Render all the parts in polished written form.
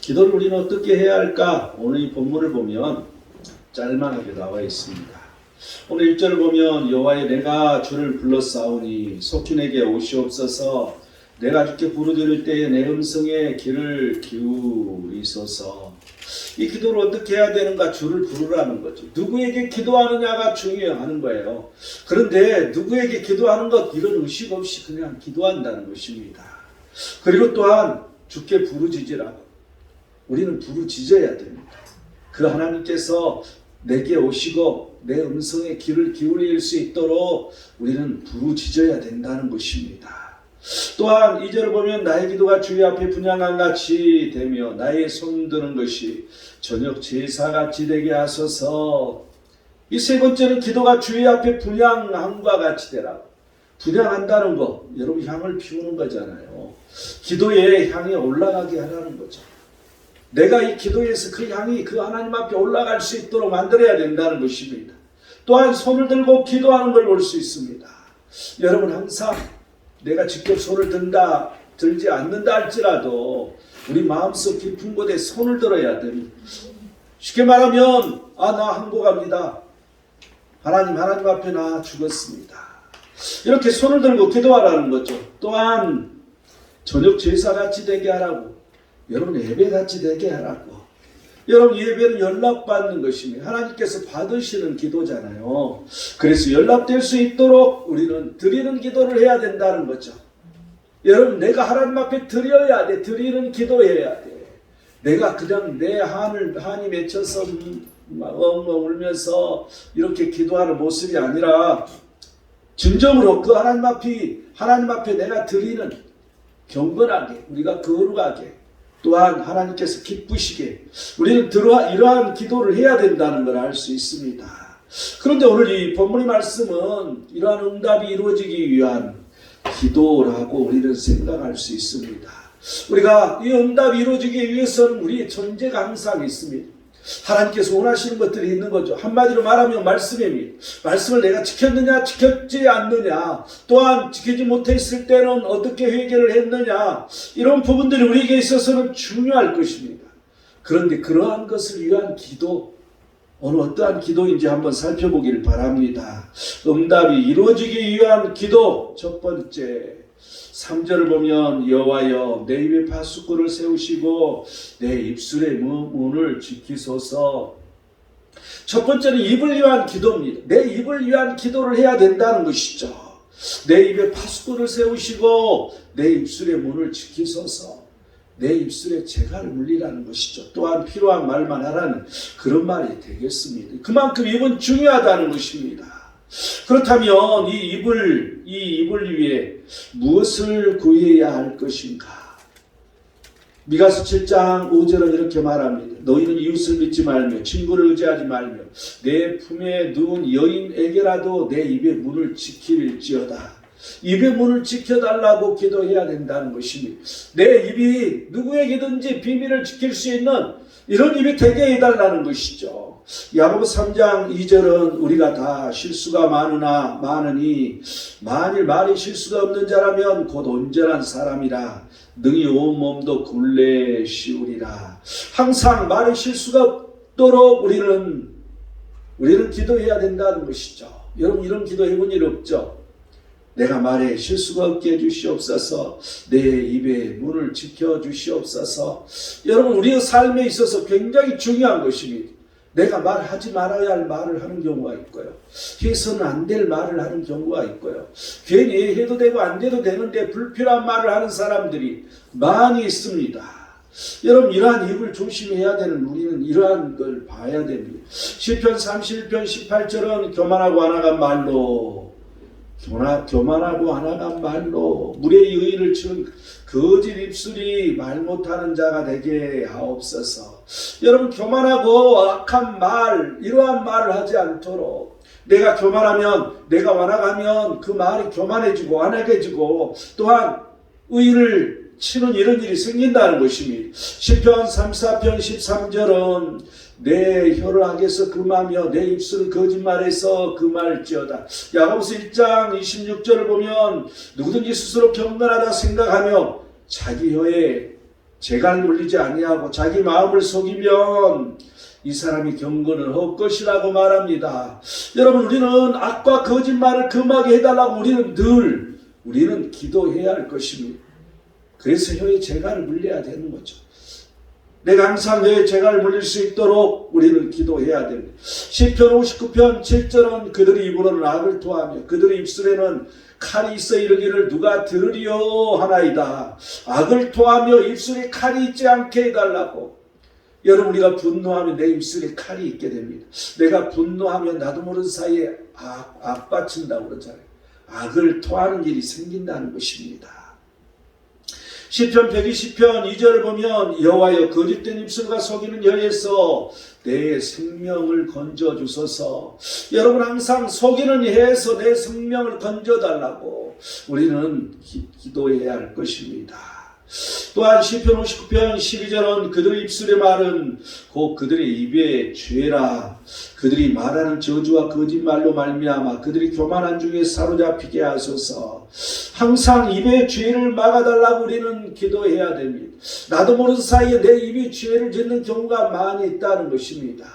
기도를 우리는 어떻게 해야 할까? 오늘 이 본문을 보면 짤막하게 나와 있습니다. 오늘 1절을 보면 여호와여 내가 주를 불러싸우니 속히 내게 오시옵소서. 내가 주께 부르짖을 때에 내 음성에 귀를 기울이소서. 이 기도를 어떻게 해야 되는가? 주를 부르라는 거죠. 누구에게 기도하느냐가 중요한 거예요. 그런데 누구에게 기도하는 것 이런 의식 없이 그냥 기도한다는 것입니다. 그리고 또한 주께 부르짖으라고. 우리는 부르짖어야 됩니다. 그 하나님께서 내게 오시고 내 음성에 귀를 기울일 수 있도록 우리는 부르짖어야 된다는 것입니다. 또한 2절을 보면 나의 기도가 주의 앞에 분향함같이 되며 나의 손드는 것이 저녁 제사같이 되게 하소서. 이 세 번째는 기도가 주의 앞에 분향함과 같이 되라. 분향한다는 거, 여러분 향을 피우는 거잖아요. 기도의 향이 올라가게 하라는 거죠. 내가 이 기도에서 그 향이 그 하나님 앞에 올라갈 수 있도록 만들어야 된다는 것입니다. 또한 손을 들고 기도하는 걸 볼 수 있습니다. 여러분 항상 내가 직접 손을 들지 않는다 할지라도 우리 마음속 깊은 곳에 손을 들어야 됩니다. 쉽게 말하면 나 항복합니다. 하나님 앞에 나 죽었습니다. 이렇게 손을 들고 기도하라는 거죠. 또한 저녁 제사같이 되게 하라고. 여러분 예배같이 되게 하라고. 여러분 예배는 연락받는 것입니다. 하나님께서 받으시는 기도잖아요. 그래서 연락될 수 있도록 우리는 드리는 기도를 해야 된다는 거죠. 여러분 내가 하나님 앞에 드려야 돼. 드리는 기도해야 돼. 내가 그냥 내 한이 맺혀서 엉엉 울면서 이렇게 기도하는 모습이 아니라 진정으로 그 하나님 앞에 내가 드리는 경건하게 우리가 거룩하게 또한 하나님께서 기쁘시게 우리는 이러한 기도를 해야 된다는 걸 알 수 있습니다. 그런데 오늘 이 본문의 말씀은 이러한 응답이 이루어지기 위한 기도라고 우리는 생각할 수 있습니다. 우리가 이 응답이 이루어지기 위해서는 우리의 존재가 항상 있습니다. 하나님께서 원하시는 것들이 있는 거죠. 한마디로 말하면 말씀입니다. 말씀을 내가 지켰느냐 지켰지 않느냐 또한 지키지 못했을 때는 어떻게 회개를 했느냐 이런 부분들이 우리에게 있어서는 중요할 것입니다. 그런데 그러한 것을 위한 기도 어느 어떠한 기도인지 한번 살펴보기를 바랍니다. 응답이 이루어지기 위한 기도 첫 번째 3절을 보면 여호와여 내 입에 파수꾼을 세우시고 내 입술의 문을 지키소서. 첫 번째는 입을 위한 기도입니다. 내 입을 위한 기도를 해야 된다는 것이죠. 내 입에 파수꾼을 세우시고 내 입술의 문을 지키소서. 내 입술에 재갈을 물리라는 것이죠. 또한 필요한 말만 하라는 그런 말이 되겠습니다. 그만큼 입은 중요하다는 것입니다. 그렇다면 이 입을 위해 무엇을 구해야 할 것인가? 미가서 7장 5절은 이렇게 말합니다. 너희는 이웃을 믿지 말며 친구를 의지하지 말며 내 품에 누운 여인에게라도 내 입의 문을 지킬지어다. 입의 문을 지켜달라고 기도해야 된다는 것입니다. 내 입이 누구에게든지 비밀을 지킬 수 있는 이런 입이 되게 해달라는 것이죠. 야고보서 3장 2절은 우리가 다 실수가 많으니 만일 말이 실수가 없는 자라면 곧 온전한 사람이라 능히 온 몸도 굴레 씌우리라. 항상 말에 실수가 없도록 우리는 기도해야 된다는 것이죠. 여러분 이런 기도 해본 일 없죠? 내가 말에 실수가 없게 해주시옵소서. 내 입의 문을 지켜주시옵소서. 여러분 우리의 삶에 있어서 굉장히 중요한 것입니다. 내가 말하지 말아야 할 말을 하는 경우가 있고요. 해서는 안 될 말을 하는 경우가 있고요. 괜히 해도 되고 안 돼도 되는데 불필요한 말을 하는 사람들이 많이 있습니다. 여러분 이러한 입을 조심해야 되는 우리는 이러한 걸 봐야 됩니다. 시편 31편 18절은 교만하고 안아간 말로 물의 여인을 치는 거짓 입술이 말 못하는 자가 되게 하옵소서. 여러분 교만하고 악한 말 이러한 말을 하지 않도록 내가 교만하면 내가 완악하면 그 말이 교만해지고 완악해지고 또한 의인을 치는 이런 일이 생긴다는 것입니다. 시편 34편 13절은 내 혀를 악에서 금하며 내 입술을 거짓말해서 금할지어다. 야고보서 1장 26절을 보면 누구든지 스스로 경건하다 생각하며 자기 혀에 재갈 물리지 아니하고 자기 마음을 속이면 이 사람이 경건은 헛것이라고 말합니다. 여러분, 우리는 악과 거짓말을 금하게 해달라고 우리는 기도해야 할 것입니다. 그래서 혀의 재갈을 물려야 되는 거죠. 내가 항상 혀의 재갈을 물릴 수 있도록 우리는 기도해야 됩니다. 시편 59편 7절은 그들의 입으로는 악을 토하며 그들의 입술에는 칼이 있어 이르기를 누가 들으리요 하나이다. 악을 토하며 입술에 칼이 있지 않게 해달라고. 여러분, 우리가 분노하면 내 입술에 칼이 있게 됩니다. 내가 분노하면 나도 모르는 사이에 악 받친다고 그러잖아요. 악을 토하는 일이 생긴다는 것입니다. 시편 120편 2절을 보면 여호와여 거짓된 입술과 속이는 혀에서 내 생명을 건져주소서. 여러분, 항상 속이는 혀에서 내 생명을 건져달라고 우리는 기도해야 할 것입니다. 또한 시편 59편 12절은 그들의 입술의 말은 곧 그들의 입의 죄라. 그들이 말하는 저주와 거짓말로 말미암아 그들이 교만한 중에 사로잡히게 하소서. 항상 입의 죄를 막아달라고 우리는 기도해야 됩니다. 나도 모르는 사이에 내 입이 죄를 짓는 경우가 많이 있다는 것입니다.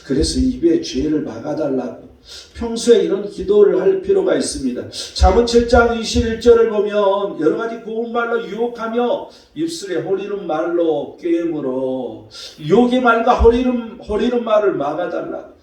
그래서 입의 죄를 막아달라고 평소에 이런 기도를 할 필요가 있습니다. 잠언 7장 21절을 보면 여러 가지 고운 말로 유혹하며 입술에 호리는 말로 꾀므로 유혹의 말과 호리는 말을 막아달라고.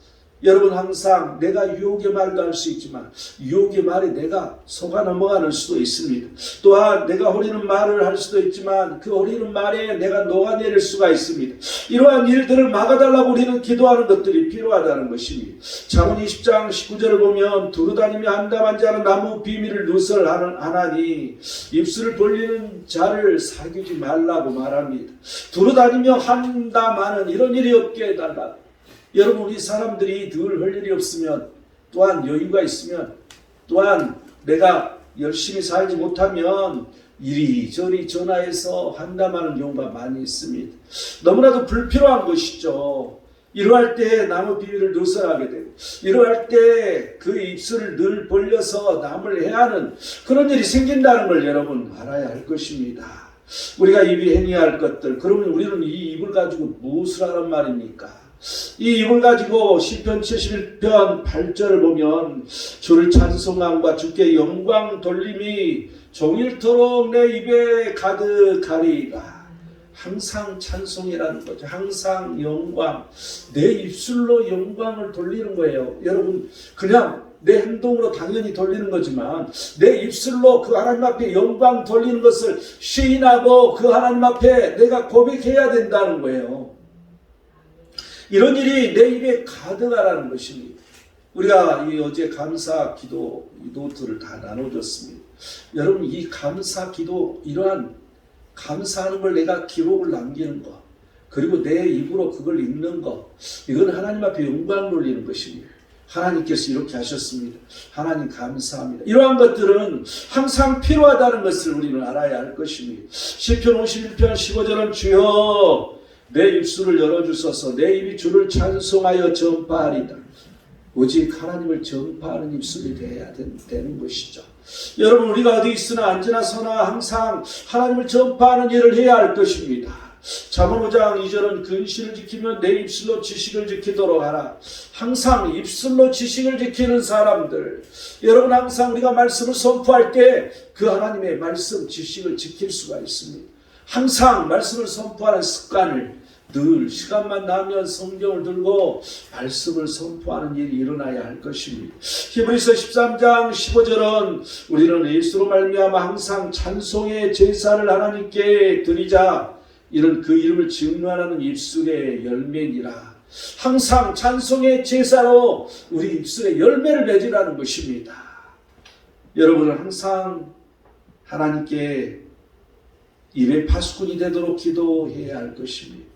여러분, 항상 내가 유혹의 말도 할 수 있지만 유혹의 말에 내가 속아 넘어가는 수도 있습니다. 또한 내가 호리는 말을 할 수도 있지만 그 호리는 말에 내가 녹아내릴 수가 있습니다. 이러한 일들을 막아달라고 우리는 기도하는 것들이 필요하다는 것입니다. 잠언 20장 19절을 보면 두루다니며 한담한 자는 나무 비밀을 누설하나니 입술을 벌리는 자를 사귀지 말라고 말합니다. 두루다니며 한담하는 이런 일이 없게 해달라고. 여러분, 우리 사람들이 늘 할 일이 없으면, 또한 여유가 있으면, 또한 내가 열심히 살지 못하면 이리저리 전화해서 한담하는 경우가 많이 있습니다. 너무나도 불필요한 것이죠. 이러할 때 남의 비밀을 누설하게 되고, 이러할 때 그 입술을 늘 벌려서 남을 해하는 그런 일이 생긴다는 걸 여러분 알아야 할 것입니다. 우리가 입이 행해야 할 것들, 그러면 우리는 이 입을 가지고 무엇을 하란 말입니까? 이 입을 가지고 시편 71편 8절을 보면 주를 찬송함과 주께 영광 돌림이 종일토록 내 입에 가득하리이다. 항상 찬송이라는 거죠. 항상 영광, 내 입술로 영광을 돌리는 거예요. 여러분, 그냥 내 행동으로 당연히 돌리는 거지만 내 입술로 그 하나님 앞에 영광 돌리는 것을 시인하고 그 하나님 앞에 내가 고백해야 된다는 거예요. 이런 일이 내 입에 가득하라는 것입니다. 우리가 어제 감사 기도 노트를 다 나눠줬습니다. 여러분, 이 감사 기도, 이러한 감사하는 걸 내가 기록을 남기는 것, 그리고 내 입으로 그걸 읽는 것, 이건 하나님 앞에 영광 돌리는 것입니다. 하나님께서 이렇게 하셨습니다. 하나님 감사합니다. 이러한 것들은 항상 필요하다는 것을 우리는 알아야 할 것입니다. 시편 51편 15절은 주여 내 입술을 열어주소서. 내 입이 주를 찬송하여 전파하리다. 오직 하나님을 전파하는 입술이 되어야 되는 것이죠. 여러분, 우리가 어디 있으나 앉으나 서나 항상 하나님을 전파하는 일을 해야 할 것입니다. 잠언 5장 2절은 근신을 지키면 내 입술로 지식을 지키도록 하라. 항상 입술로 지식을 지키는 사람들, 여러분, 항상 우리가 말씀을 선포할 때 그 하나님의 말씀 지식을 지킬 수가 있습니다. 항상 말씀을 선포하는 습관을 늘 시간만 나면 성경을 들고 말씀을 선포하는 일이 일어나야 할 것입니다. 히브리서 13장 15절은 우리는 예수로 말미암아 항상 찬송의 제사를 하나님께 드리자. 이런 그 이름을 증언하는 입술의 열매니라. 항상 찬송의 제사로 우리 입술에 열매를 맺으라는 것입니다. 여러분은 항상 하나님께 입의 파수꾼이 되도록 기도해야 할 것입니다.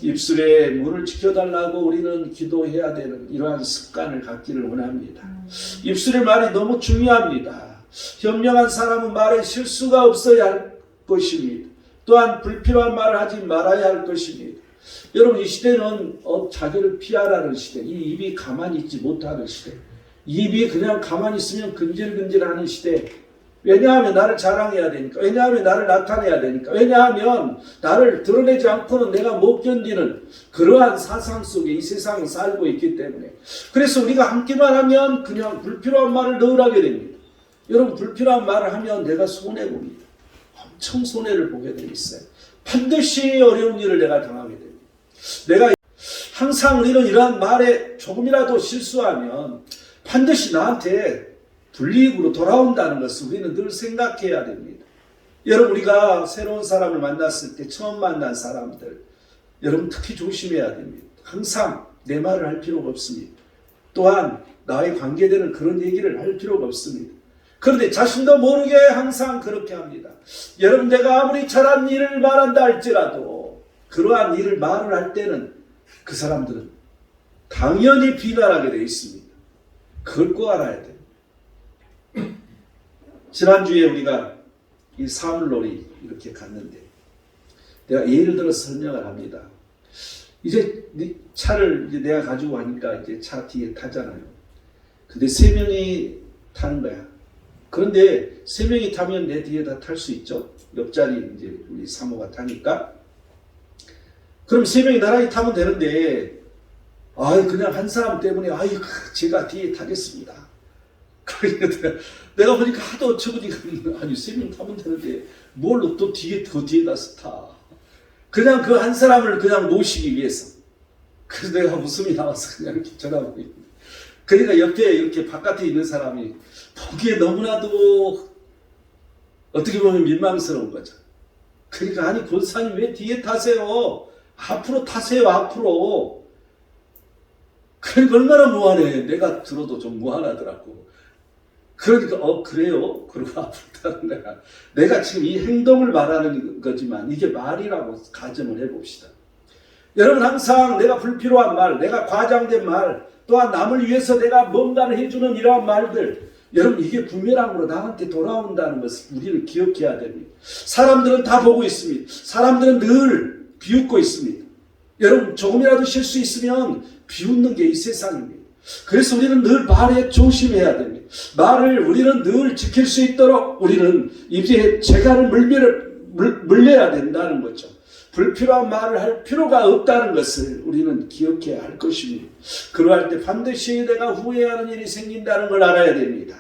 입술에 문을 지켜달라고 우리는 기도해야 되는 이러한 습관을 갖기를 원합니다. 입술의 말이 너무 중요합니다. 현명한 사람은 말에 실수가 없어야 할 것입니다. 또한 불필요한 말을 하지 말아야 할 것입니다. 여러분, 이 시대는 자기를 피하라는 시대, 이 입이 가만히 있지 못하는 시대, 이 입이 그냥 가만히 있으면 근질근질하는 시대, 왜냐하면 나를 자랑해야 되니까. 왜냐하면 나를 나타내야 되니까. 왜냐하면 나를 드러내지 않고는 내가 못 견디는 그러한 사상 속에 이 세상을 살고 있기 때문에. 그래서 우리가 함께만 하면 그냥 불필요한 말을 늘 하게 됩니다. 여러분, 불필요한 말을 하면 내가 손해봅니다. 엄청 손해를 보게 돼 있어요. 반드시 어려운 일을 내가 당하게 됩니다. 내가 항상 우리는 이러한 말에 조금이라도 실수하면 반드시 나한테 불이익으로 돌아온다는 것을 우리는 늘 생각해야 됩니다. 여러분, 우리가 새로운 사람을 만났을 때 처음 만난 사람들, 여러분 특히 조심해야 됩니다. 항상 내 말을 할 필요가 없습니다. 또한 나의 관계되는 그런 얘기를 할 필요가 없습니다. 그런데 자신도 모르게 항상 그렇게 합니다. 여러분, 내가 아무리 잘한 일을 말한다 할지라도 그러한 일을 말을 할 때는 그 사람들은 당연히 비난하게 되어 있습니다. 그걸 꼭 알아야 돼요. 지난주에 우리가 이 사물놀이 이렇게 갔는데 내가 예를 들어 설명을 합니다. 이제 차를 이제 내가 가지고 가니까 이제 차 뒤에 타잖아요. 근데 3명이 타는 거야. 그런데 3명이 타면 내 뒤에다 탈 수 있죠. 옆자리 이제 우리 사모가 타니까. 그럼 3명이 나란히 타면 되는데, 그냥 한 사람 때문에, 제가 뒤에 타겠습니다. 그러니까 내가 보니까 하도 처분이가 아니 3명 타면 되는데 뭘 또 그 뒤에 가서 타. 그냥 그 한 사람을 그냥 모시기 위해서. 그래서 내가 웃음이 나와서 그냥 이렇게 쳐다보고 있는데. 그러니까 옆에 이렇게 바깥에 있는 사람이 보기에 너무나도 어떻게 보면 민망스러운 거죠. 그러니까 아니 권사님 왜 뒤에 타세요? 앞으로 타세요. 앞으로. 그러니까 얼마나 무한해. 내가 들어도 좀 무한하더라고. 그러니까 그래요? 그러고 앞으로 타는 거야. 내가 지금 이 행동을 말하는 거지만 이게 말이라고 가정을 해봅시다. 여러분, 항상 내가 불필요한 말, 내가 과장된 말, 또한 남을 위해서 내가 뭔가를 해주는 이러한 말들, 여러분 이게 부메랑으로 나한테 돌아온다는 것을 우리는 기억해야 됩니다. 사람들은 다 보고 있습니다. 사람들은 늘 비웃고 있습니다. 여러분, 조금이라도 실수 있으면 비웃는 게 이 세상입니다. 그래서 우리는 늘 말에 조심해야 됩니다. 말을 우리는 늘 지킬 수 있도록 우리는 입에 재갈을 물려야 된다는 거죠. 불필요한 말을 할 필요가 없다는 것을 우리는 기억해야 할 것입니다. 그러할 때 반드시 내가 후회하는 일이 생긴다는 걸 알아야 됩니다.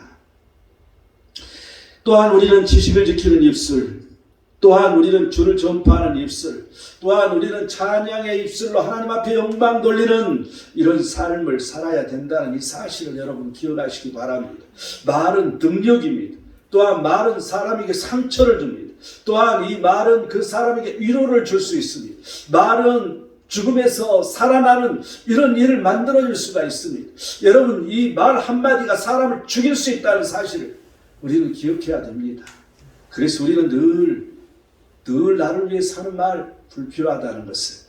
또한 우리는 지식을 지키는 입술, 또한 우리는 주를 전파하는 입술, 또한 우리는 찬양의 입술로 하나님 앞에 영광 돌리는 이런 삶을 살아야 된다는 이 사실을 여러분 기억하시기 바랍니다. 말은 능력입니다. 또한 말은 사람에게 상처를 줍니다. 또한 이 말은 그 사람에게 위로를 줄 수 있습니다. 말은 죽음에서 살아나는 이런 일을 만들어줄 수가 있습니다. 여러분, 이 말 한마디가 사람을 죽일 수 있다는 사실을 우리는 기억해야 됩니다. 그래서 우리는 늘 나를 위해 사는 말 불필요하다는 것을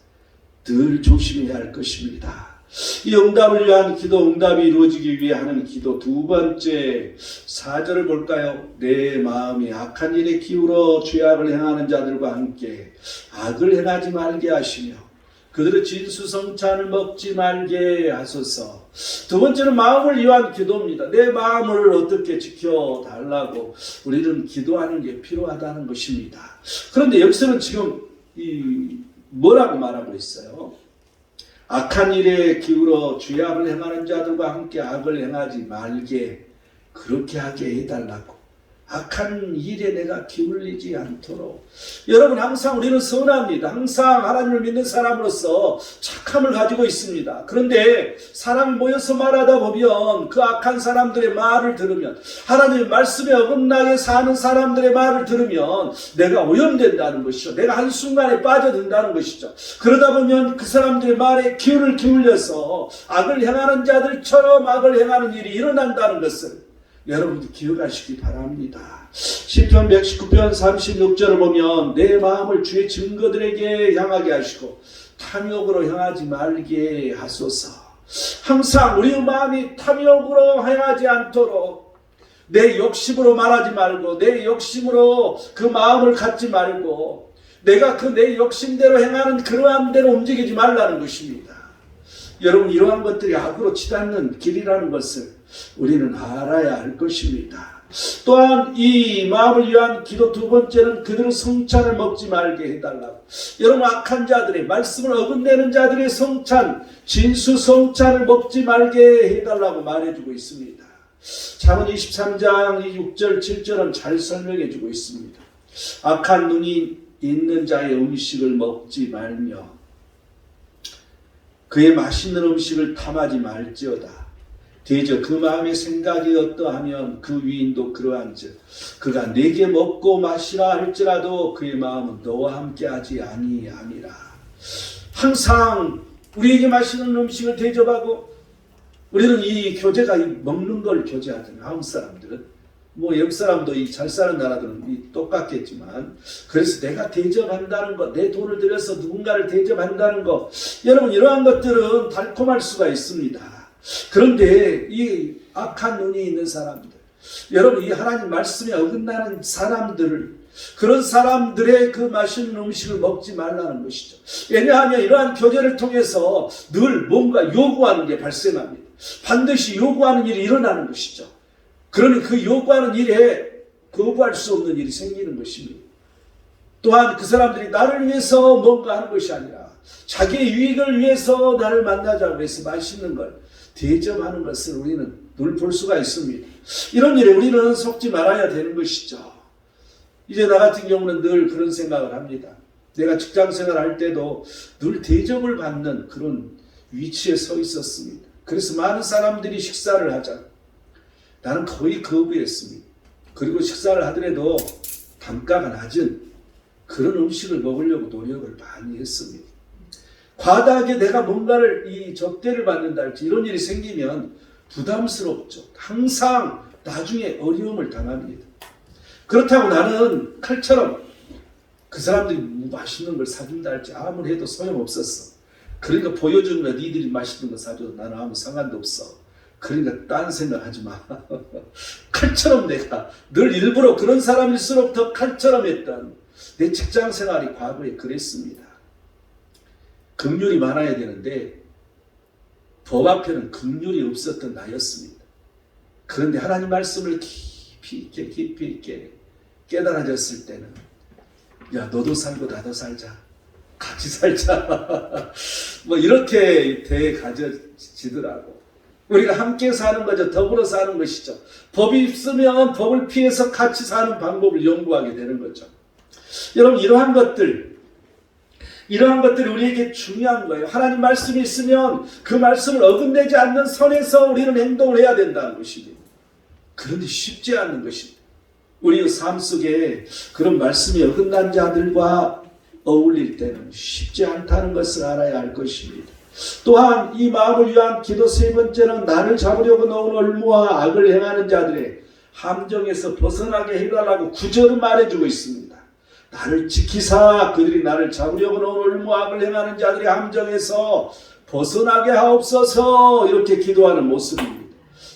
늘 조심해야 할 것입니다. 이 응답을 위한 기도, 응답이 이루어지기 위해 하는 기도 두 번째 4절을 볼까요? 내 마음이 악한 일에 기울어 죄악을 행하는 자들과 함께 악을 행하지 말게 하시며 그들의 진수성찬을 먹지 말게 하소서. 두 번째는 마음을 위한 기도입니다. 내 마음을 어떻게 지켜달라고 우리는 기도하는 게 필요하다는 것입니다. 그런데 여기서는 지금 뭐라고 말하고 있어요? 악한 일에 기울어 죄악을 행하는 자들과 함께 악을 행하지 말게 그렇게 하게 해달라고. 악한 일에 내가 기울이지 않도록. 여러분, 항상 우리는 선합니다. 항상 하나님을 믿는 사람으로서 착함을 가지고 있습니다. 그런데 사람이 모여서 말하다 보면 그 악한 사람들의 말을 들으면, 하나님의 말씀에 어긋나게 사는 사람들의 말을 들으면 내가 오염된다는 것이죠. 내가 한순간에 빠져든다는 것이죠. 그러다 보면 그 사람들의 말에 귀를 기울여서 악을 행하는 자들처럼 악을 행하는 일이 일어난다는 것을 여러분도 기억하시기 바랍니다. 시편 119편 36절을 보면 내 마음을 주의 증거들에게 향하게 하시고 탐욕으로 향하지 말게 하소서. 항상 우리의 마음이 탐욕으로 향하지 않도록 내 욕심으로 말하지 말고 내 욕심으로 그 마음을 갖지 말고 내가 그 내 욕심대로 행하는 그러한 대로 움직이지 말라는 것입니다. 여러분, 이러한 것들이 악으로 치닫는 길이라는 것을 우리는 알아야 할 것입니다. 또한 이 마음을 위한 기도 두 번째는 그들은 성찬을 먹지 말게 해달라고. 여러분, 악한 자들의 말씀을 어긋내는 자들의 성찬, 진수 성찬을 먹지 말게 해달라고 말해주고 있습니다. 잠언 23장 6절 7절은 잘 설명해주고 있습니다. 악한 눈이 있는 자의 음식을 먹지 말며 그의 맛있는 음식을 탐하지 말지어다. 대저 그 마음의 생각이 어떠하면 그 위인도 그러한즉 그가 내게 먹고 마시라 할지라도 그의 마음은 너와 함께하지 아니함이라. 항상 우리에게 맛있는 음식을 대접하고, 우리는 이 교제가 먹는 걸 교제하잖아요. 한국 사람들은 옆 사람도 이 잘 사는 나라들은 똑같겠지만, 그래서 내가 대접한다는 것, 내 돈을 들여서 누군가를 대접한다는 것, 여러분 이러한 것들은 달콤할 수가 있습니다. 그런데 이 악한 눈이 있는 사람들, 여러분 이 하나님 말씀에 어긋나는 사람들을, 그런 사람들의 그 맛있는 음식을 먹지 말라는 것이죠. 왜냐하면 이러한 교제를 통해서 늘 뭔가 요구하는 게 발생합니다. 반드시 요구하는 일이 일어나는 것이죠. 그러니 그 요구하는 일에 거부할 수 없는 일이 생기는 것입니다. 또한 그 사람들이 나를 위해서 뭔가 하는 것이 아니라 자기의 유익을 위해서 나를 만나자고 해서 맛있는 걸 대접하는 것을 우리는 늘 볼 수가 있습니다. 이런 일에 우리는 속지 말아야 되는 것이죠. 이제 나 같은 경우는 늘 그런 생각을 합니다. 내가 직장생활 할 때도 늘 대접을 받는 그런 위치에 서 있었습니다. 그래서 많은 사람들이 식사를 하자, 나는 거의 거부했습니다. 그리고 식사를 하더라도 단가가 낮은 그런 음식을 먹으려고 노력을 많이 했습니다. 과다하게 내가 뭔가를 이 접대를 받는다 할지 이런 일이 생기면 부담스럽죠. 항상 나중에 어려움을 당합니다. 그렇다고 나는 칼처럼 그 사람들이 맛있는 걸 사준다 할지 아무리 해도 소용없었어. 그러니까 보여주는 거, 니들이 맛있는 거 사줘도 나는 아무 상관도 없어. 그러니까 딴 생각하지 마. 칼처럼 내가 늘 일부러 그런 사람일수록 더 칼처럼 했던 내 직장 생활이 과거에 그랬습니다. 긍휼이 많아야 되는데 법 앞에는 긍휼이 없었던 나였습니다. 그런데 하나님 말씀을 깊이 있게 깨달아졌을 때는, 야, 너도 살고 나도 살자, 같이 살자 이렇게 가져지더라고. 우리가 함께 사는 거죠. 더불어 사는 것이죠. 법이 있으면 법을 피해서 같이 사는 방법을 연구하게 되는 거죠. 여러분, 이러한 것들이 우리에게 중요한 거예요. 하나님 말씀이 있으면 그 말씀을 어긋내지 않는 선에서 우리는 행동을 해야 된다는 것입니다. 그런데 쉽지 않은 것입니다. 우리의 삶 속에 그런 말씀이 어긋난 자들과 어울릴 때는 쉽지 않다는 것을 알아야 할 것입니다. 또한 이 마음을 위한 기도 세 번째는 나를 잡으려고 놓은 올무와 악을 행하는 자들의 함정에서 벗어나게 해달라고 구절을 말해주고 있습니다. 나를 지키사 그들이 나를 잡으려고 놓은 올무와 악을 행하는 자들의 함정에서 벗어나게 하옵소서, 이렇게 기도하는 모습입니다.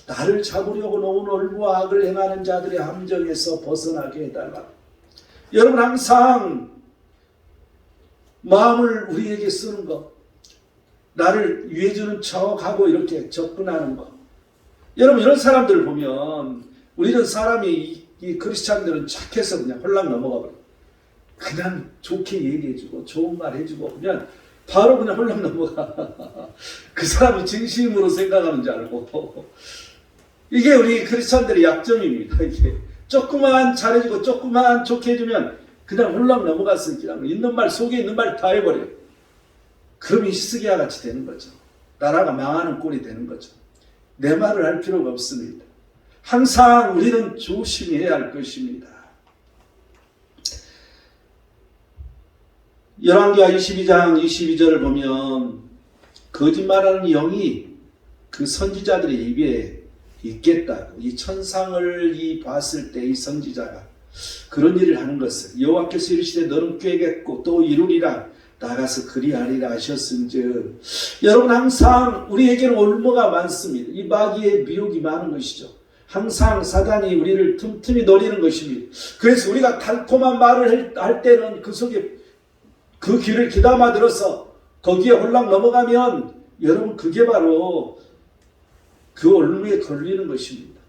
나를 잡으려고 놓은 올무와 악을 행하는 자들의 함정에서 벗어나게 해달라. 여러분, 항상 마음을 우리에게 쓰는 것, 나를 위해주는 척하고 이렇게 접근하는 것. 여러분, 이런 사람들을 보면 우리는 사람이 이 크리스찬들은 착해서 그냥 홀랑 넘어가 버려요. 그냥 좋게 얘기해주고 좋은 말 해주고 그냥 바로 그냥 홀랑 넘어가. 그 사람이 진심으로 생각하는 줄 알고. 이게 우리 크리스찬들의 약점입니다. 이게 조금만 잘해주고 조금만 좋게 해주면 그냥 홀랑 넘어가서 그냥 있는 말, 속에 있는 말 다 해버려요. 그럼 히스기야 같이 되는 거죠. 나라가 망하는 꼴이 되는 거죠. 내 말을 할 필요가 없습니다. 항상 우리는 조심해야 할 것입니다. 열왕기하 22장 22절을 보면 거짓말하는 영이 그 선지자들의 입에 있겠다고, 이 천상을 봤을 때 이 선지자가 그런 일을 하는 것을 여호와께서 이르시되 너는 꾀겠고 또 이루리라 나가서 그리하리라 하셨은즉, 여러분, 항상 우리에게는 올무가 많습니다. 이 마귀의 미혹이 많은 것이죠. 항상 사단이 우리를 틈틈이 노리는 것입니다. 그래서 우리가 달콤한 말을 할 때는 그 속에 그 귀를 귀담아 들어서 거기에 홀랑 넘어가면 여러분, 그게 바로 그 올무에 걸리는 것입니다.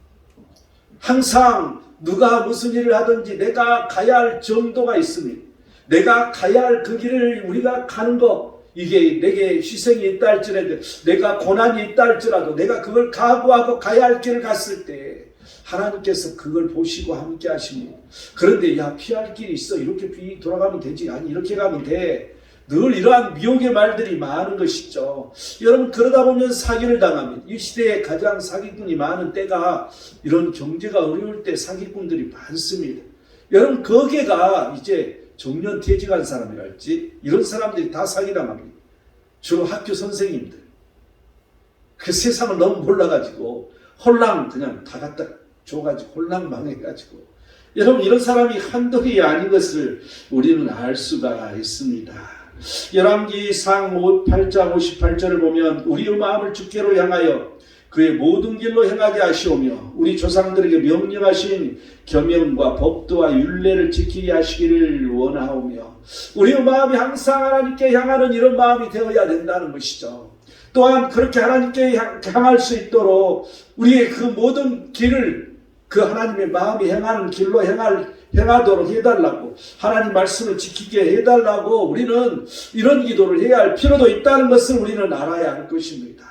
항상 누가 무슨 일을 하든지 내가 가야 할 정도가 있습니다. 내가 가야 할 그 길을 우리가 가는 거, 이게 내게 희생이 있다 할지라도, 내가 고난이 있다 할지라도 내가 그걸 각오하고 가야 할 길을 갔을 때 하나님께서 그걸 보시고 함께 하십니다. 그런데 야, 피할 길이 있어, 이렇게 돌아가면 되지, 아니 이렇게 가면 돼, 늘 이러한 미혹의 말들이 많은 것이죠. 여러분, 그러다 보면 사기를 당합니다. 이 시대에 가장 사기꾼이 많은 때가 이런 경제가 어려울 때 사기꾼들이 많습니다. 여러분, 거기가 이제 정년퇴직한 사람이랄지 이런 사람들이 다 사기당합니다. 주로 학교 선생님들. 그 세상을 너무 몰라가지고 홀랑 그냥 다 갖다 줘가지고 홀랑 망해가지고, 여러분, 이런 사람이 한둘이 아닌 것을 우리는 알 수가 있습니다. 열왕기상 8장 58절을 보면 우리의 마음을 주께로 향하여 그의 모든 길로 행하게 하시오며 우리 조상들에게 명령하신 계명과 법도와 율례를 지키게 하시기를 원하오며, 우리의 마음이 항상 하나님께 향하는 이런 마음이 되어야 된다는 것이죠. 또한 그렇게 하나님께 향할 수 있도록 우리의 그 모든 길을 그 하나님의 마음이 행하는 길로 행하도록 해달라고, 하나님 말씀을 지키게 해달라고 우리는 이런 기도를 해야 할 필요도 있다는 것을 우리는 알아야 할 것입니다.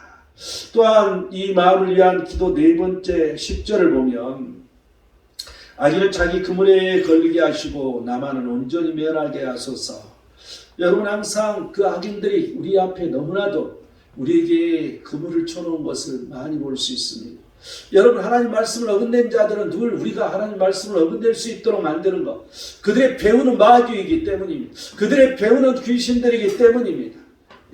또한 이 마음을 위한 기도 네 번째 10절을 보면 악인은 자기 그물에 걸리게 하시고 나만은 온전히 면하게 하소서. 여러분, 항상 그 악인들이 우리 앞에 너무나도 우리에게 그물을 쳐놓은 것을 많이 볼 수 있습니다. 여러분, 하나님 말씀을 어긋낸 자들은 늘 우리가 하나님 말씀을 어긋낼 수 있도록 만드는 것, 그들의 배우는 마귀이기 때문입니다. 그들의 배우는 귀신들이기 때문입니다.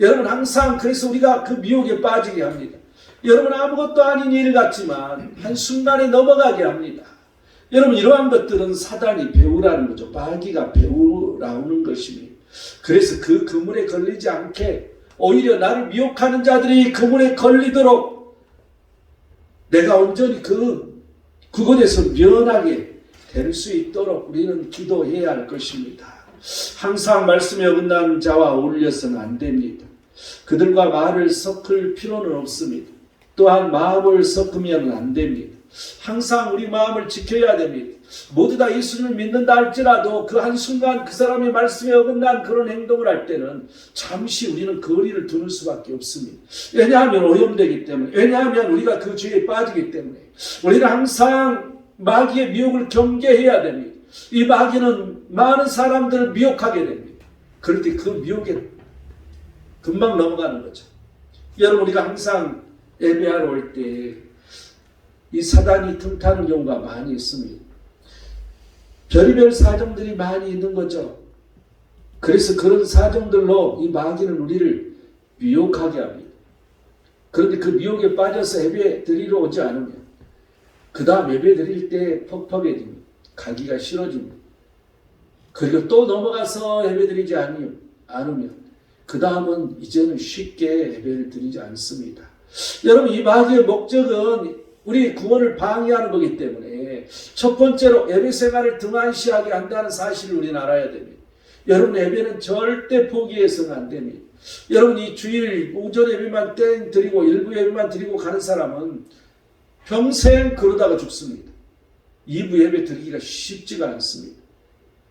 여러분, 항상 그래서 우리가 그 미혹에 빠지게 합니다. 여러분, 아무것도 아닌 일 같지만 한순간에 넘어가게 합니다. 여러분, 이러한 것들은 사단이 배우라는 거죠. 마귀가 배우라는 것입니다. 그래서 그 그물에 걸리지 않게 오히려 나를 미혹하는 자들이 그물에 걸리도록 내가 온전히 그곳에서 면하게 될 수 있도록 우리는 기도해야 할 것입니다. 항상 말씀에 어긋난 자와 어울려서는 안 됩니다. 그들과 말을 섞을 필요는 없습니다. 또한 마음을 섞으면 안 됩니다. 항상 우리 마음을 지켜야 됩니다. 모두 다 예수를 믿는다 할지라도 그 한순간 그 사람의 말씀에 어긋난 그런 행동을 할 때는 잠시 우리는 거리를 두는 수밖에 없습니다. 왜냐하면 오염되기 때문에, 왜냐하면 우리가 그 죄에 빠지기 때문에 우리는 항상 마귀의 미혹을 경계해야 됩니다. 이 마귀는 많은 사람들을 미혹하게 됩니다. 그럴 때 그 미혹에 금방 넘어가는 거죠. 여러분, 우리가 항상 예배하러 올 때 이 사단이 틈타는 경우가 많이 있습니다. 별의별 사정들이 많이 있는 거죠. 그래서 그런 사정들로 이 마귀는 우리를 미혹하게 합니다. 그런데 그 미혹에 빠져서 예배 드리러 오지 않으면 그 다음 예배 드릴 때 퍽퍽해집니다. 가기가 싫어집니다. 그리고 또 넘어가서 예배 드리지 않으면 그 다음은 이제는 쉽게 예배를 드리지 않습니다. 여러분, 이 마귀의 목적은 우리 구원을 방해하는 거기 때문에 첫 번째로 예배 생활을 등한시하게 한다는 사실을 우리는 알아야 됩니다. 여러분, 예배는 절대 포기해서는 안 됩니다. 여러분, 이 주일 오전 예배만 땡 드리고 일부 예배만 드리고 가는 사람은 평생 그러다가 죽습니다. 2부 예배 드리기가 쉽지가 않습니다.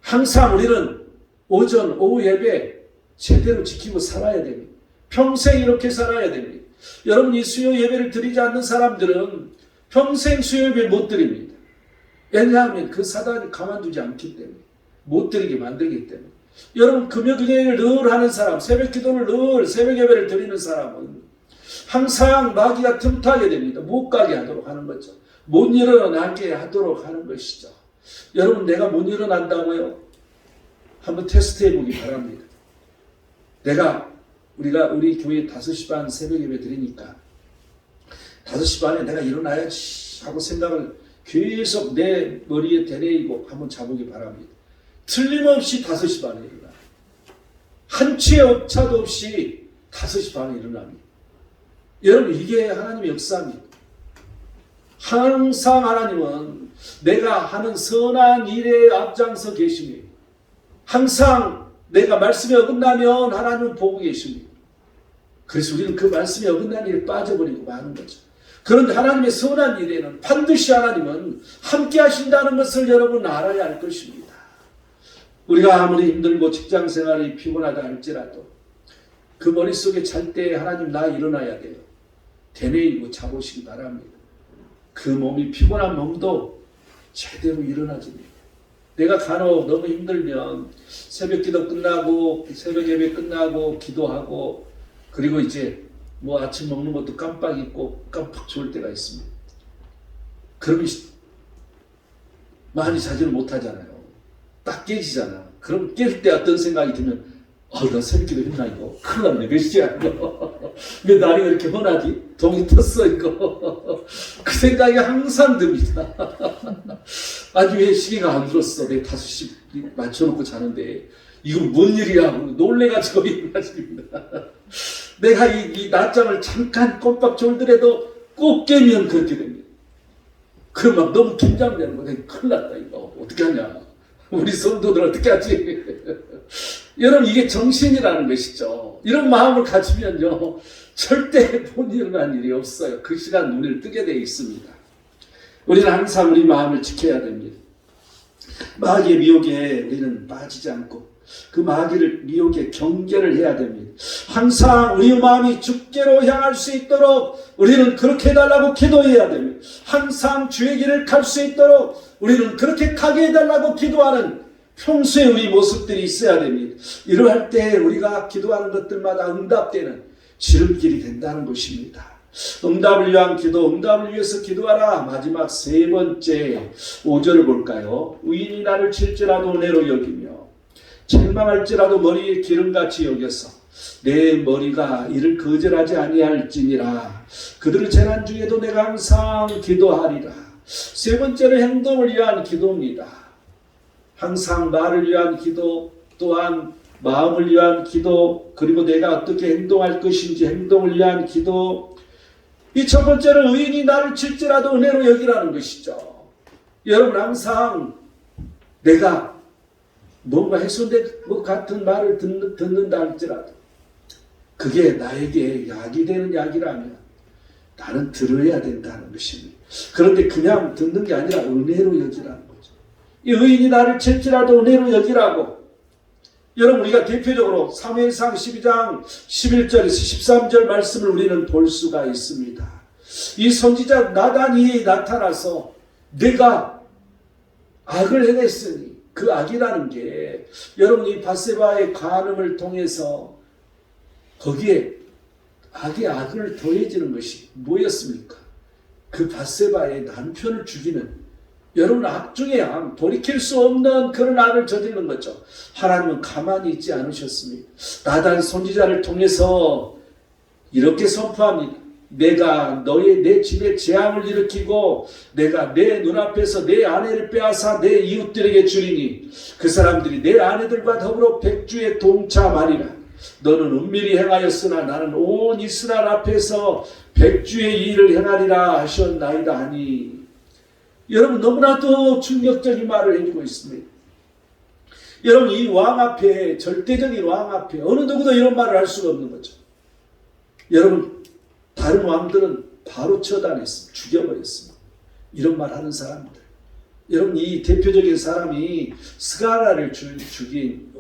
항상 우리는 오전 오후 예배 제대로 지키고 살아야 됩니다. 평생 이렇게 살아야 됩니다. 여러분, 이 수요 예배를 드리지 않는 사람들은 평생 수요 예배 못 드립니다. 왜냐하면 그 사단이 가만두지 않기 때문에, 못 드리게 만들기 때문에. 여러분, 금요기도를 늘 하는 사람, 새벽 기도를 늘 새벽 예배를 드리는 사람은 항상 마귀가 틈타게 됩니다. 못 가게 하도록 하는 거죠. 못 일어나게 하도록 하는 것이죠. 여러분, 내가 못 일어난다고요? 한번 테스트 해보기 바랍니다. 우리 교회 5시 반 새벽 예배 드리니까 5시 반에 내가 일어나야지 하고 생각을 계속 내 머리에 되뇌이고 한번 자보기 바랍니다. 틀림없이 5시 반에 일어나요. 한치의 오차도 없이 5시 반에 일어납니다. 여러분, 이게 하나님의 역사입니다. 항상 하나님은 내가 하는 선한 일에 앞장서 계십니다. 항상 내가 말씀에 어긋나면 하나님은 보고 계십니다. 그래서 우리는 그 말씀에 어긋난 일에 빠져버리고 마는 거죠. 그런데 하나님의 선한 일에는 반드시 하나님은 함께 하신다는 것을 여러분 알아야 할 것입니다. 우리가 아무리 힘들고 직장생활이 피곤하다 할지라도 그 머릿속에 잘 때 하나님 나 일어나야 돼요. 되뇌이고 자보시기 바랍니다. 그 몸이 피곤한 몸도 제대로 일어나집니다. 내가 간혹 너무 힘들면 새벽 기도 끝나고 새벽 예배 끝나고 기도하고 그리고 이제 뭐 아침 먹는 것도 깜빡 잊고 깜빡 졸 때가 있습니다. 그러면 많이 자지를 못하잖아요. 딱 깨지잖아. 그럼 깰 때 어떤 생각이 들면 나 새벽 기도 했나 이거? 큰일 났네. 몇 시야 이거? 왜 날이 왜 이렇게 훤하지? 동이 텄어 이거? 그 생각이 항상 듭니다. 아니 왜 시계가 안 들었어? 내가 5시 맞춰놓고 자는데 이건 뭔 일이야? 놀래가지고 일어나집니다. 내가 이 낮잠을 잠깐 꼼빡 졸더라도 꼭 깨면 그렇게 됩니다. 그럼 막 너무 긴장되는 거야. 큰일 났다 이거. 어떻게 하냐? 우리 성도들 어떻게 하지? 여러분 이게 정신이라는 것이죠. 이런 마음을 가지면요 절대 못 일어난 일이 없어요. 그 시간 눈을 뜨게 되어 있습니다. 우리는 항상 우리 마음을 지켜야 됩니다. 마귀의 미혹에 우리는 빠지지 않고 그 마귀를 미혹에 경계를 해야 됩니다. 항상 우리 마음이 주께로 향할 수 있도록 우리는 그렇게 해달라고 기도해야 됩니다. 항상 주의 길을 갈 수 있도록 우리는 그렇게 가게 해달라고 기도하는 평소에 우리 모습들이 있어야 됩니다. 이러할 때 우리가 기도하는 것들마다 응답되는 지름길이 된다는 것입니다. 응답을 위한 기도, 응답을 위해서 기도하라. 마지막 세 번째 5절을 볼까요? 의인이 나를 칠지라도 은혜로 여기며 책망할지라도 머리에 기름같이 여겨서 내 머리가 이를 거절하지 아니할지니라. 그들을 재난 중에도 내가 항상 기도하리라. 세 번째는 행동을 위한 기도입니다. 항상 나를 위한 기도, 또한 마음을 위한 기도, 그리고 내가 어떻게 행동할 것인지 행동을 위한 기도. 이 첫 번째는 의인이 나를 칠지라도 은혜로 여기라는 것이죠. 여러분 항상 내가 뭔가 훼손된 것 같은 말을 듣는다 할지라도 그게 나에게 약이 되는 약이라면 나는 들어야 된다는 것입니다. 그런데 그냥 듣는 게 아니라 은혜로 여기라는 거죠. 이 의인이 나를 칠지라도 은혜로 여기라고. 여러분 우리가 대표적으로 사무엘상 12장 11절에서 13절 말씀을 우리는 볼 수가 있습니다. 이 선지자 나단이 나타나서 내가 악을 행했으니 그 악이라는 게 여러분 이 밧세바의 간음을 통해서 거기에 악의 악을 더해지는 것이 뭐였습니까? 그 밧세바의 남편을 죽이는 여러분 악 중에 악, 돌이킬 수 없는 그런 악을 저지르는 거죠. 하나님은 가만히 있지 않으셨습니다. 나단 선지자를 통해서 이렇게 선포합니다. 내가 내 집에 재앙을 일으키고 내가 내 눈앞에서 내 아내를 빼앗아 내 이웃들에게 주리니 그 사람들이 내 아내들과 더불어 백주에 동참하리라. 너는 은밀히 행하였으나 나는 온 이스라엘 앞에서 백주의 일을 행하리라 하셨나이다 하니. 여러분 너무나도 충격적인 말을 해주고 있습니다. 여러분 이 왕 앞에, 절대적인 왕 앞에 어느 누구도 이런 말을 할 수가 없는 거죠. 여러분 다른 왕들은 바로 처단했습니다. 죽여버렸습니다. 이런 말 하는 사람들. 여러분 이 대표적인 사람이 스가랴를 죽인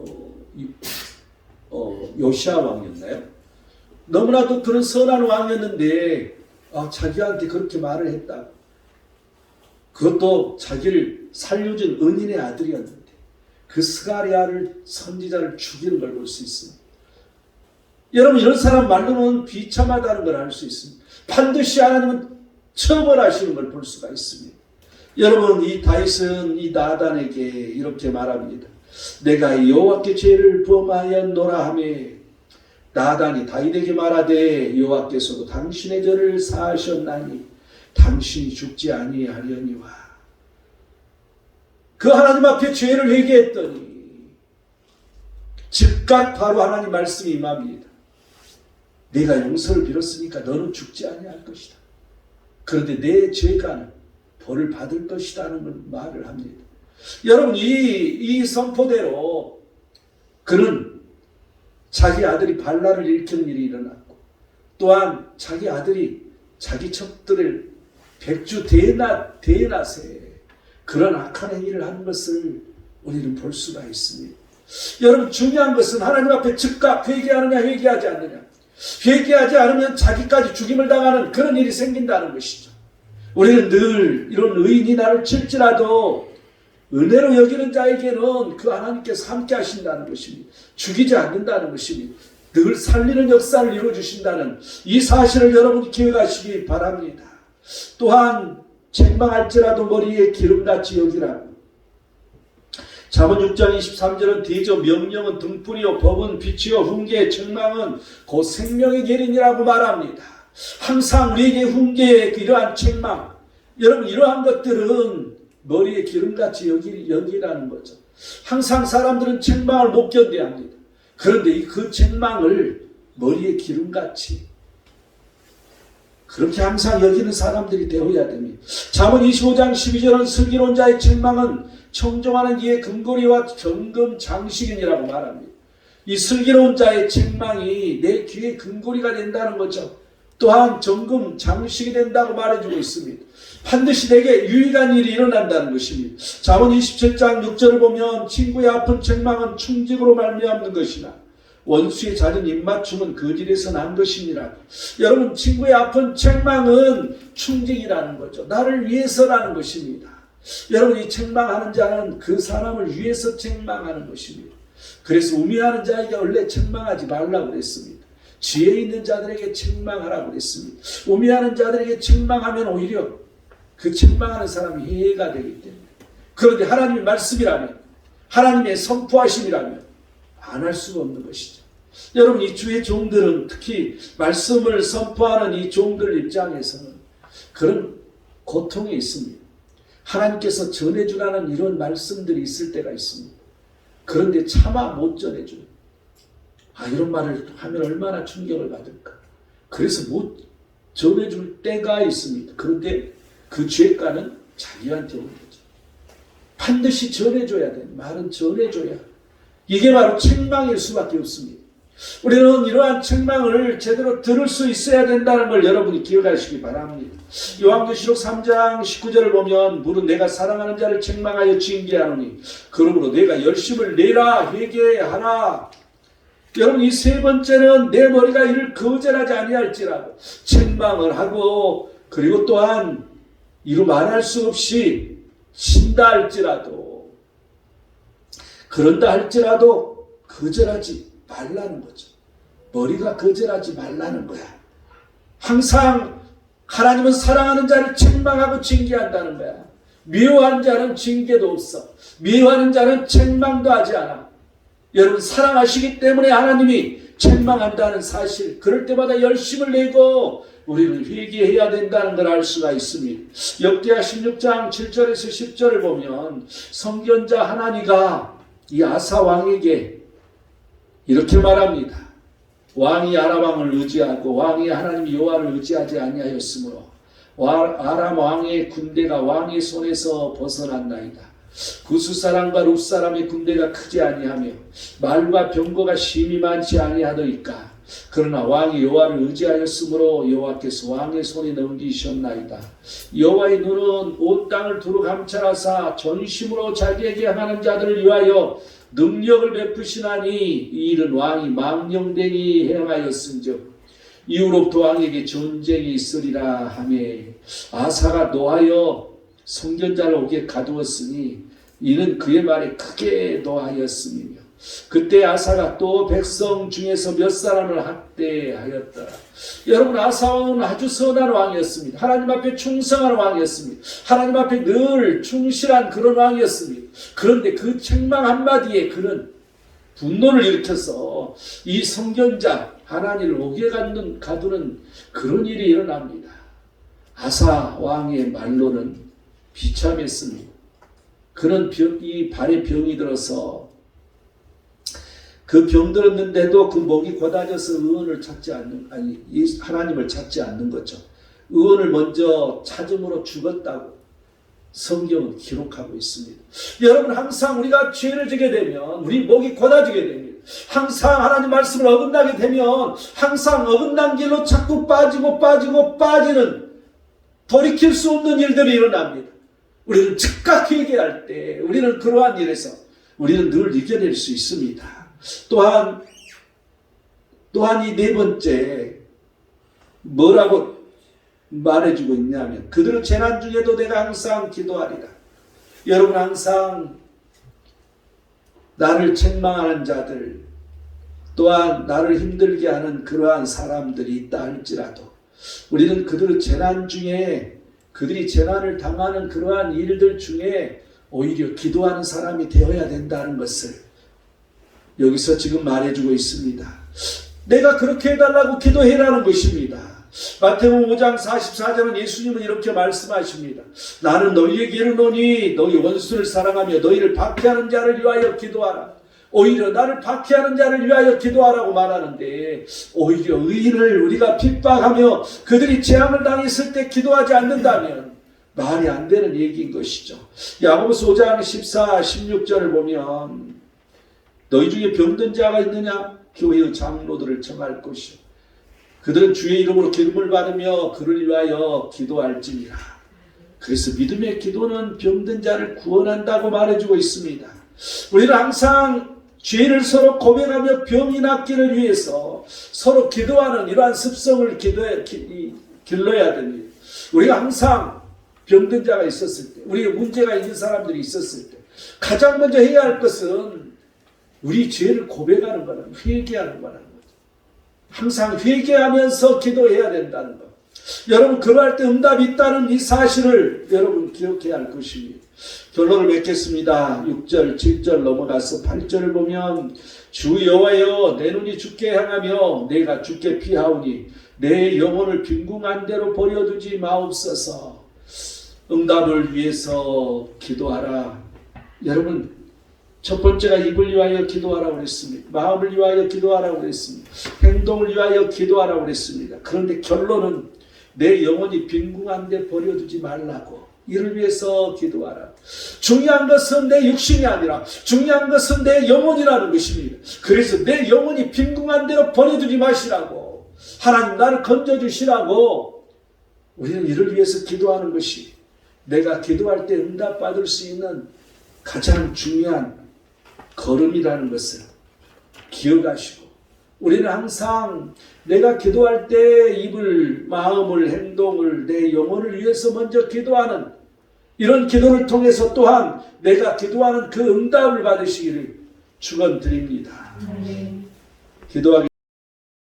요시야 왕이었나요? 너무나도 그런 선한 왕이었는데 자기한테 그렇게 말을 했다. 그것도 자기를 살려준 은인의 아들이었는데 그 스가랴를 선지자를 죽이는 걸 볼 수 있습니다. 여러분 이런 사람 말로는 비참하다는 걸 알 수 있습니다. 반드시 하나님은 처벌하시는 걸 볼 수가 있습니다. 여러분 이 다윗은 이 나단에게 이렇게 말합니다. 내가 여호와께 죄를 범하였노라 하며 나단이 다윗에게 말하되 여호와께서도 당신의 죄를 사하셨나니 당신이 죽지 아니하려니와. 그 하나님 앞에 죄를 회개했더니 즉각 바로 하나님 말씀이 임합니다. 내가 용서를 빌었으니까 너는 죽지 아니할 것이다. 그런데 내 죄가 벌을 받을 것이라는 걸 말을 합니다. 여러분 이 선포대로 그는 자기 아들이 발라를 일으키는 일이 일어났고 또한 자기 아들이 자기 척들을 백주 대낮에 그런 악한 행위를 하는 것을 우리는 볼 수가 있습니다. 여러분, 중요한 것은 하나님 앞에 즉각 회개하느냐 회개하지 않느냐. 회개하지 않으면 자기까지 죽임을 당하는 그런 일이 생긴다는 것이죠. 우리는 늘 이런 의인이 나를 칠지라도 은혜로 여기는 자에게는 그 하나님께서 함께 하신다는 것입니다. 죽이지 않는다는 것입니다. 늘 살리는 역사를 이루어주신다는 이 사실을 여러분이 기억하시기 바랍니다. 또한 책망할지라도 머리에 기름같이 여기라고. 잠언 6장 23절은 대저 명령은 등불이요 법은 빛이요 훈계 책망은 곧 생명의 계린이라고 말합니다. 항상 우리에게 훈계의 이러한 책망, 여러분 이러한 것들은 머리에 기름같이 여기라는 거죠. 항상 사람들은 책망을 못 견뎌야 합니다. 그런데 그 책망을 머리에 기름같이 그렇게 항상 여기는 사람들이 되어야 됩니다. 잠언 25장 12절은 슬기로운 자의 책망은 청종하는 이의 금고리와 경금 장식이라고 말합니다. 이 슬기로운 자의 책망이 내 귀의 금고리가 된다는 거죠. 또한 정금 장식이 된다고 말해주고 있습니다. 반드시 내게 유익한 일이 일어난다는 것입니다. 잠언 27장 6절을 보면 친구의 아픈 책망은 충직으로 말미암는 것이나 원수의 잦은 입맞춤은 거짓에서 난 것이니라. 여러분, 친구의 아픈 책망은 충직이라는 거죠. 나를 위해서라는 것입니다. 여러분, 이 책망하는 자는 그 사람을 위해서 책망하는 것입니다. 그래서 우매하는 자에게 원래 책망하지 말라고 그랬습니다. 지혜 있는 자들에게 책망하라고 그랬습니다. 우매하는 자들에게 책망하면 오히려 그 책망하는 사람이 해가 되기 때문에. 그런데 하나님의 말씀이라면, 하나님의 선포하심이라면 안 할 수가 없는 것이죠. 여러분, 이 주의 종들은 특히 말씀을 선포하는 이 종들 입장에서는 그런 고통이 있습니다. 하나님께서 전해주라는 이런 말씀들이 있을 때가 있습니다. 그런데 차마 못 전해줘요. 이런 말을 하면 얼마나 충격을 받을까. 그래서 못 전해줄 때가 있습니다. 그런데 그 죄가는 자기한테 오는 거죠. 반드시 전해줘야 돼. 말은 전해줘야. 이게 바로 책망일 수밖에 없습니다. 우리는 이러한 책망을 제대로 들을 수 있어야 된다는 걸 여러분이 기억하시기 바랍니다. 요한계시록 3장 19절을 보면 무릇 내가 사랑하는 자를 책망하여 징계하노니 그러므로 내가 열심을 내라 회개하라. 여러분, 이 세 번째는 내 머리가 이를 거절하지 아니할지라도 책망을 하고, 그리고 또한 이루 말할 수 없이 친다 할지라도, 그런다 할지라도 거절하지 말라는 거죠. 머리가 거절하지 말라는 거야. 항상 하나님은 사랑하는 자를 책망하고 징계한다는 거야. 미워하는 자는 징계도 없어. 미워하는 자는 책망도 하지 않아. 여러분, 사랑하시기 때문에 하나님이 책망한다는 사실, 그럴 때마다 열심을 내고 우리는 회개해야 된다는 걸 알 수가 있습니다. 역대하 16장 7절에서 10절을 보면 선견자 하나니가 이 아사 왕에게 이렇게 말합니다. 왕이 아람 왕을 의지하고 왕이 하나님 여호와를 의지하지 아니하였으므로 아람 왕의 군대가 왕의 손에서 벗어났나이다. 구스 사람과 룻 사람의 군대가 크지 아니하며 말과 병거가 심히 많지 아니하더이까. 그러나 왕이 여호와를 의지하였으므로 여호와께서 왕의 손에 넘기셨나이다. 여호와의 눈은 온 땅을 두루 감찰하사 전심으로 자기에게 행하는 자들을 위하여 능력을 베푸시나니 이 일은 왕이 망령되이 행하였은즉 이후로부터 왕에게 전쟁이 있으리라 하며 아사가 노하여 선견자를 옥에 가두었으니 이는 그의 말에 크게 노하였음이며 그때 아사가 또 백성 중에서 몇 사람을 학대하였더라. 여러분, 아사 왕은 아주 선한 왕이었습니다. 하나님 앞에 충성한 왕이었습니다. 하나님 앞에 늘 충실한 그런 왕이었습니다. 그런데 그 책망 한마디에 그는 분노를 일으켜서 이 선견자 하나님을 옥에 가두는 그런 일이 일어납니다. 아사 왕의 말로는 비참했습니다. 그는 이 발에 병이 들어서 그 병 들었는데도 그 목이 곧아져서 의원을 찾지 않는, 하나님을 찾지 않는 거죠. 의원을 먼저 찾음으로 죽었다고 성경은 기록하고 있습니다. 여러분, 항상 우리가 죄를 지게 되면 우리 목이 곧아지게 됩니다. 항상 하나님 말씀을 어긋나게 되면 항상 어긋난 길로 자꾸 빠지는 돌이킬 수 없는 일들이 일어납니다. 우리는 즉각 회개할 때 우리는 그러한 일에서 우리는 늘 이겨낼 수 있습니다. 또한 이 네 번째 뭐라고 말해주고 있냐면 그들은 재난 중에도 내가 항상 기도하리라. 여러분 항상 나를 책망하는 자들 또한 나를 힘들게 하는 그러한 사람들이 있다 할지라도 우리는 그들의 재난 중에 그들이 재난을 당하는 그러한 일들 중에 오히려 기도하는 사람이 되어야 된다는 것을 여기서 지금 말해주고 있습니다. 내가 그렇게 해달라고 기도해라는 것입니다. 마태복음 5장 44절은 예수님은 이렇게 말씀하십니다. 나는 너희에게 이르노니 너희 원수를 사랑하며 너희를 박해하는 자를 위하여 기도하라. 오히려 나를 박해하는 자를 위하여 기도하라고 말하는데 오히려 의인을 우리가 핍박하며 그들이 재앙을 당했을 때 기도하지 않는다면 말이 안 되는 얘기인 것이죠. 야고보서 5장 14, 16절을 보면 너희 중에 병든 자가 있느냐? 교회의 장로들을 청할 것이요 그들은 주의 이름으로 기름을 받으며 그를 위하여 기도할지니라. 그래서 믿음의 기도는 병든 자를 구원한다고 말해주고 있습니다. 우리는 항상 죄를 서로 고백하며 병이 낫기를 위해서 서로 기도하는 이러한 습성을 길러야 됩니다. 우리가 항상 병든 자가 있었을 때, 우리가 문제가 있는 사람들이 있었을 때 가장 먼저 해야 할 것은 우리 죄를 고백하는 거는 회개하는 거라는 거죠. 항상 회개하면서 기도해야 된다는 것. 여러분 그러할 때 응답이 있다는 이 사실을 여러분 기억해야 할 것입니다. 결론을 맺겠습니다. 6절 7절 넘어가서 8절을 보면 주 여호와여 내 눈이 주께 향하며 내가 주께 피하오니 내 영혼을 빈궁한 대로 버려두지 마옵소서. 응답을 위해서 기도하라. 여러분 첫 번째가 입을 위하여 기도하라고 그랬습니다. 마음을 위하여 기도하라고 그랬습니다. 행동을 위하여 기도하라고 그랬습니다. 그런데 결론은 내 영혼이 빈궁한 데 버려두지 말라고. 이를 위해서 기도하라. 중요한 것은 내 육신이 아니라 중요한 것은 내 영혼이라는 것입니다. 그래서 내 영혼이 빈궁한 대로 버려두지 마시라고. 하나님 나를 건져주시라고. 우리는 이를 위해서 기도하는 것이 내가 기도할 때 응답받을 수 있는 가장 중요한 걸음이라는 것을 기억하시고 우리는 항상 내가 기도할 때 입을, 마음을, 행동을, 내 영혼을 위해서 먼저 기도하는 이런 기도를 통해서 또한 내가 기도하는 그 응답을 받으시기를 축원드립니다. 기도하기